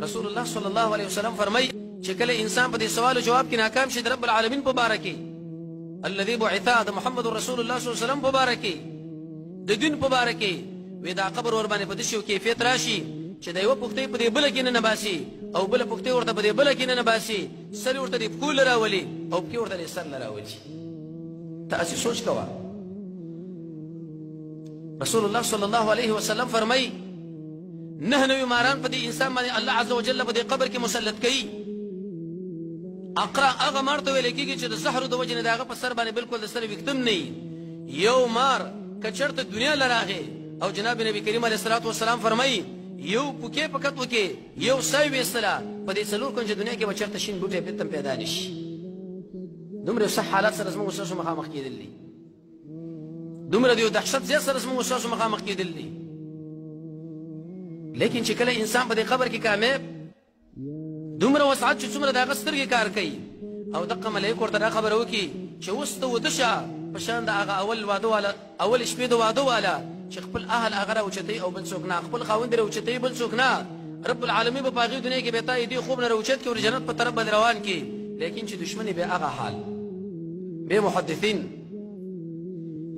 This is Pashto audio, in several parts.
رسول الله صلی الله علیه وسلم فرمای چې کله انسان په دې سوال او جواب کې ناکام شي د رب العالمین په باره کې الذي بعث د محمد رسول الله صلی الله علیه وسلم په باره کې د دین په باره کې وې دا قبر ور باندې په دې شو کیفیت راشي چې د یو پختې په دې بل کې نه باسي او بل پختې ورته په دې بل کې نه باسي سر ورته دې کول راولي او کې ورته سر راولي تاسو سوچ کوه رسول الله صلی الله علیه وسلم فرمای نه نوی ماران په دې انسان باندې الله عز وجل په دې قبر کې مسلط کړي اقرا هغه مرته ویل کېږي چې د زهر د وجې نه دغه په سر باندې بالکل د سر وکتم نه یو مار کچرته دنیا لراغه او جناب نبی کریم علیه الصلاه والسلام فرمایي یو پوکې پکت وکي یو سای وسلا په دې څلور کنج دنیا کې بچرته شین بوټي پتم پیدا نشي دومره صح حالات سره زموږ وسوسه مخامخ کېدل دي دومره دی دهشت زیات سره زموږ وسوسه مخامخ کېدل دي لیکن چې کله انسان په دې قبر کې کامیاب دومره وسعت چې څومره د هغه سترګې کار کوي او دغه ملایکو ورته دا خبره وکړي چې اوس ته وده شه په شان د هغه اول واده والا اول شپې د واده والا چې خپل اهل هغه راوچتوي او بل څوک نه خپل خاوند راوچتوي بل څوک نه رب العالمین په هغې دنیا کې به تا دې خوب نه راوچت کړي او جنت په طرف باندې روان کړي لیکن چې دشمني به هغه حال به محدثین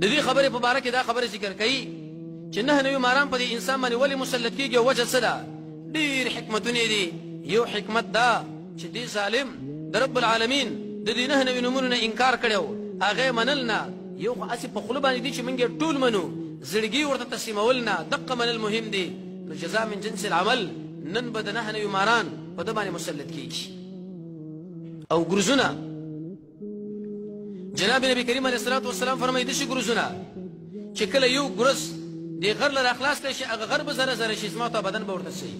د دې خبرې په باره کې دا خبره ذکر کوي چې نه نوی ماران په دې انسان باندې ولې مسلط کېږي او وجه څه ده ډېر حکمتونه دي یو حکمت دا چې دې ظالم د رب العالمین د دې نه نوي نومونو نه انکار کړی و هغه منل نه یو خو هسې په خوله باندې دي چې موږ یې ټول منو زړګي ورته تسلیمول نه دقه منل مهم دي نو جزا من جنس العمل نن به د نه نوي ماران په ده باندې مسلط کېږي او ګروزونه جناب نبی کریم علیه الصلاه والسلام فرمایي داسې ګروزونه چې کله یو ګروز دې غر له راخلاص کړی شي هغه غر به زره زره شي زما ته بدن به ورته سي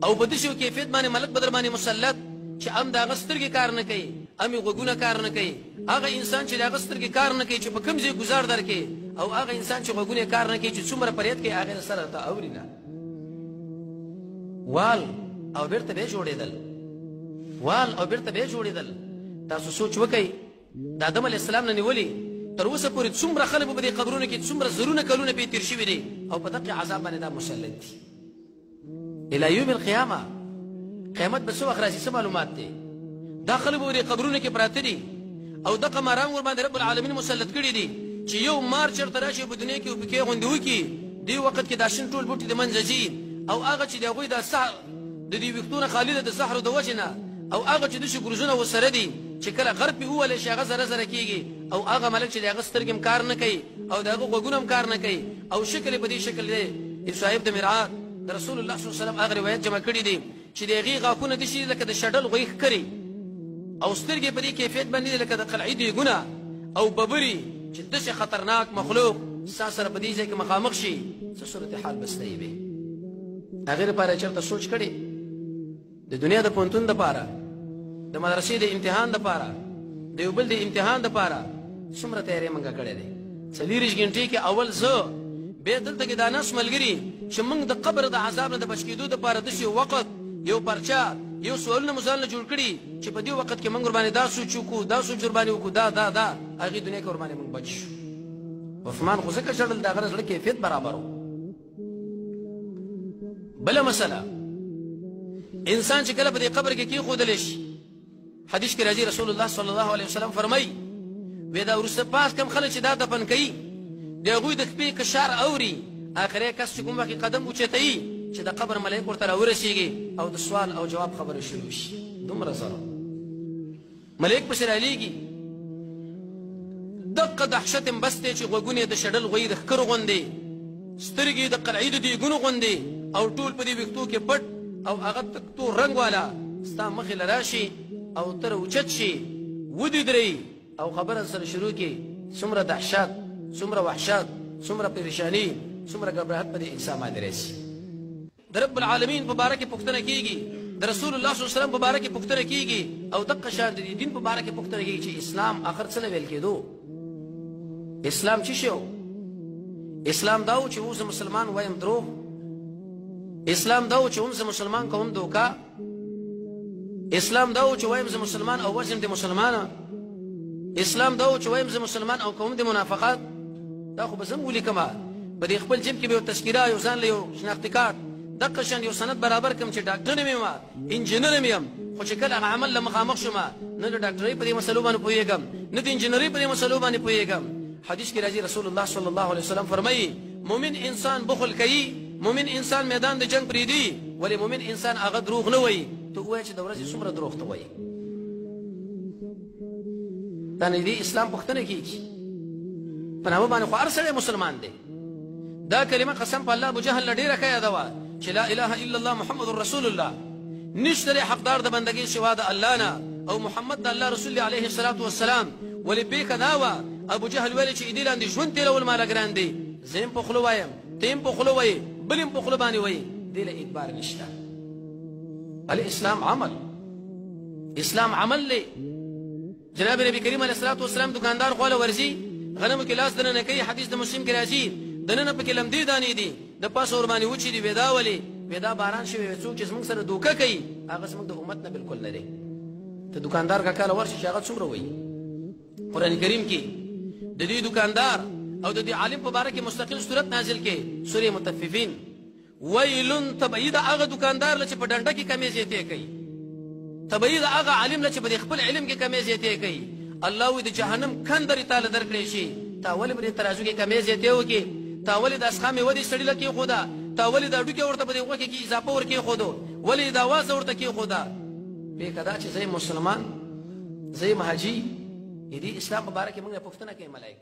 او په داسې کیفیت باندې ملک به در باندې مسلط چې هم د هغه سترګې کار نه کوي هم یې غوږونه کار نه کوي هغه انسان چې د هغه سترګې کار نه کوي چې په کوم ځای ګزار درکړي او هغه انسان چې غوږونه کار نه کوي چې څومره فریاد کوي هغې سره ته اوري نه وال او بیرته به جوړېدل وال او بیرته به جوړېدل تاسو سوچ وکئ د آدم علیه السلام نه نیولې تر اوسه پورې څومره خلک په دې قبرونو کې څومره زرونه کلونه پې تېر شوي دي او په دقې عذاب باندې دا مسلط دي الى یوم القیامه قیامت به څه وخت راشي څه معلومات دي دا خلک به دې قبرونو کې پراته دي او دغه ماران ورباندې رب العالمین مسلط کړي دي چې یو مار چېرته راشي په دنیا کې او پکې غوندې وکړي دې وخت کې دا شین ټول بوټي د منځه ځي او هغه چې د هغوی دا سحر د دې ویښتونه خالي ده د سحرو د وجې نه او هغه چې داسې ګروزونه ورسره دي چې کله غر پې ووهلی شي هغه زره زره کېږي او هغه ملک چې د هغه سترګې هم کار نه کوي او د هغه غوږونه هم کار نه کوي او شکل یې په دې شکل دی صاحب د مرعات د رسول الله صلی الله علیه وسلم هغه روایت جمع کړي دي چې د هغې غاښونه داسې دي لکه د شډل غوږ ښکري او سترګې په دې کیفیت باندې دي لکه د قلعې دیګونه او ببري چې داسې خطرناک مخلوق ستا سره په دې ځای کې مخامخ شي څه صورت حال به ستا وي هغې لپاره چېرته سوچ کړې د دنیا د پوهنتون دپاره د مدرسې د امتحان دپاره د یو بل د امتحان دپاره څومره تیاری موږ کړی دی 40 غنټې کې اول زه بیا دلته کې دا ناس ملګري چې موږ د قبر د عذاب نه د بچ کېدو دپاره داسې وقت یو پرچه یو سوالونه مو ځان له جوړ کړي چې په دې وخت کې موږ ورباندې دا سوچ وکړو دا سوچ ورباندې وکړو دا هغې دنیا کې ورباندې موږ بچ شو عثمان خو ځکه ژړل د هغه زړه کیفیت برابر و بله مسله انسان چې کله په دې قبر کې کېښودلی شي حدیث کې راځي رسول الله صلی الله علیه وسلم فرمایي وی دا وروسته پاس کم خلک چې دا دفن کوي د هغوی د شپې کشار اوري آخری کس چې کوم وخت قدم اوچتوي چې د قبر ملایک ورته راورسېږي او د سوال او جواب خبره شروع شي دومره زره ملایک پسې رالیږي دقه دهشت هم بس دی چې غوږونه یې د شډل غوی د ښکرو غوندې سترګې د قلعې د دیګونو غوندې او ټول په دې ویښتو کې پټ او هغه تک تور رنګ والا ستا مخې له راشي او تر اوچت شي ودرېدرئ او خبره سره شروع کړي څومره دهشت څومره وحشت څومره پریشاني څومره ګبراهت په دې انسان باندې راشي د رب العالمین په باره کې پوښتنه کېږي د رسول الله صلی الله علیه وسلم په باره کې پوښتنه کېږي او دقه شان د دین په باره کې پوښتنه کېږي چې اسلام آخر څه نه ویل کېدو اسلام څه شی و اسلام دا و چې اوس مسلمان وایم دروغ اسلام دا و چې هم زه مسلمان کوم دوکه اسلام دا و چې وایم زه مسلمان او وزم د مسلمانه اسلام دا و چې وایم زه مسلمان او کوم د منافقات دا خو به زه هم ولیکمه په دې خپل جیب کې به یو تذکیره یو ځان له یو شناختي کارت دغه شان یو سند برابر کم چې ډاکټر مې ما انجینر مې یم خو چې کله عمل له مخامخ شوم نه د ډاکټرۍ په دې مسلو باندې پوهېږم نه د انجینرۍ په دې مسلو باندې پوهېږم حدیث کې راځي رسول الله صلی الله علیه وسلم فرمایي مؤمن انسان بخل کوي مؤمن انسان میدان د جنگ پرېږدي ولې مؤمن انسان هغه دروغ نه وایي ته ووایه چې د ورځې څومره دروغ ته وایي دا نه دې اسلام پوښتنه کېږي په نامه باندې خو هر سړی مسلمان دی دا کلمه قسم په الله ابو جهل نه ډېره ښه یاده وه چې لا اله الا الله محمد رسول الله نشته دی حقدار د بندګۍ سوا د الله نه او محمد د الله رسول دی علیه الصلاة والسلام ولې پېښه دا وه ابو جهل ویلې چې دې لاندې ژوند تېرول ماله ګران دی زه هم په خوله وایم ته هم په خوله وایې بل هم په خوله باندې وایي دې له اعتبار نشته الاسلام عمل اسلام عمل دی جناب نبی کریم علیه الصلاة والسلام دکاندار خواله ورځي غنمو کې لاس دننه کوي حدیث د مسلم کې راځي دننه پکې لمدې دانې دي د پاسه ورباندې وچې دي وې دا ولې وې دا باران شوی وې څوک چې زموږ سره دوکه کوي هغه زموږ د امت نه بالکل نه دی ته دکاندار کاکا له ورشي چې هغه څومره وایي قرآن کریم کې د دې دکاندار او د دې عالم په باره کې مستقل صورت نازل کې سورې مطففین ویل تبعی د هغه دکاندار له چې په ډنډه کې کمې زیاتې کوي تبعی د هغه عالم له چې په خپل علم کې کمې زیاتې کوي الله وی د جهنم کندرې تاله درکړی شي تا ولې په دې ترازو کې کمې زیاتې وکړي تا ولې د اسخامې ودې سړي له کېښوده تا ولې د هډوکې ورته په دې غوښې کې اضافه ور کېښودو ولې د اوازه ورته کېښوده پېښه دا چې زه مسلمان زه حاجي دې اسلام په باره کې موږ نه پوښتنه کوي ملایک